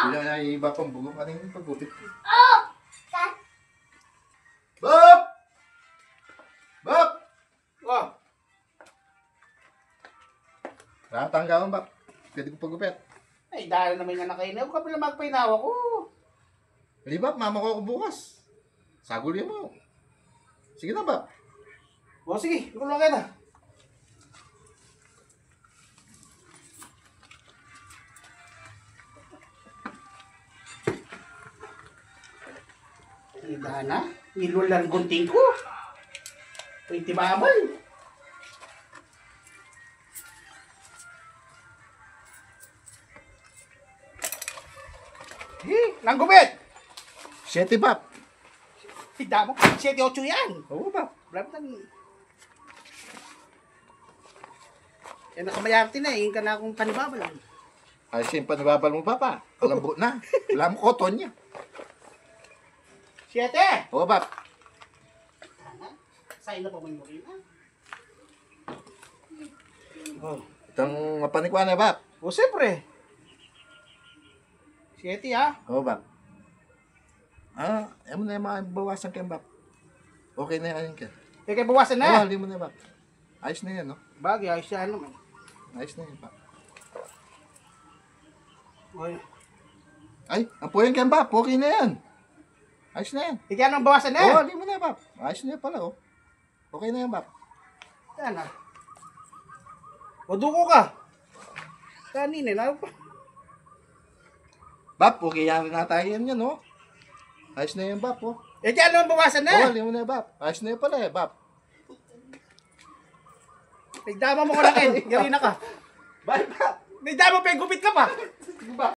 Hindi na iba pang bugong kanina paggupit. Oh! Bob! Bob! Oh, Nakatanggawan ba? Pwede ko paggupit. ay dahil naman nga nakainaw ka pala magpainawa ko. Hindi ba? Mama ko ako bukas. Sagulin mo. Sige na ba? O sige, gulong kita. Hindi na, nilulang gunting ko. Pwede babal. Nang gumit! 7 ba? Hida mo, 7-8 yan. Oo ba? Bravo nang... Yan nakamayarte na, yung ka na akong panibabal. Ay, siyempre nababal mo ba pa? Kalambot na. Wala mo koton niya. 7! Oo ba? Sa'yo na pa mo yung Oh. Itong mapanikwa na ba? O, siyempre. 7 ha? Oo ba? Ayaw mo na yung mga bawasan kayo ba? Okay na yan ka. Kaya bawasan Oo, na. hindi mo na ba? Ayos na yan, no? Bagay, ayos siya naman. Ayos na yan ba? Oy. Ay, apoyan kayo ba? Okay na yan. Ayos na yan. Ikaw nang bawasan Oo, na. hindi mo na ba? Ayos na yan pala, oh. Okay na yan ba? Yan ha. O, duko ka. Kanina na. Bap, okay yan na tayo yan, no? Ayos na yan, Bap, oh. Ikaw nang bawasan Oo, na. hindi mo na, Bap. Ayos na yan pala, eh, Bap. Nagdama mo ko na kin. Gawin na ka. Bye, Bap. Nagdama pa yung gupit ka pa.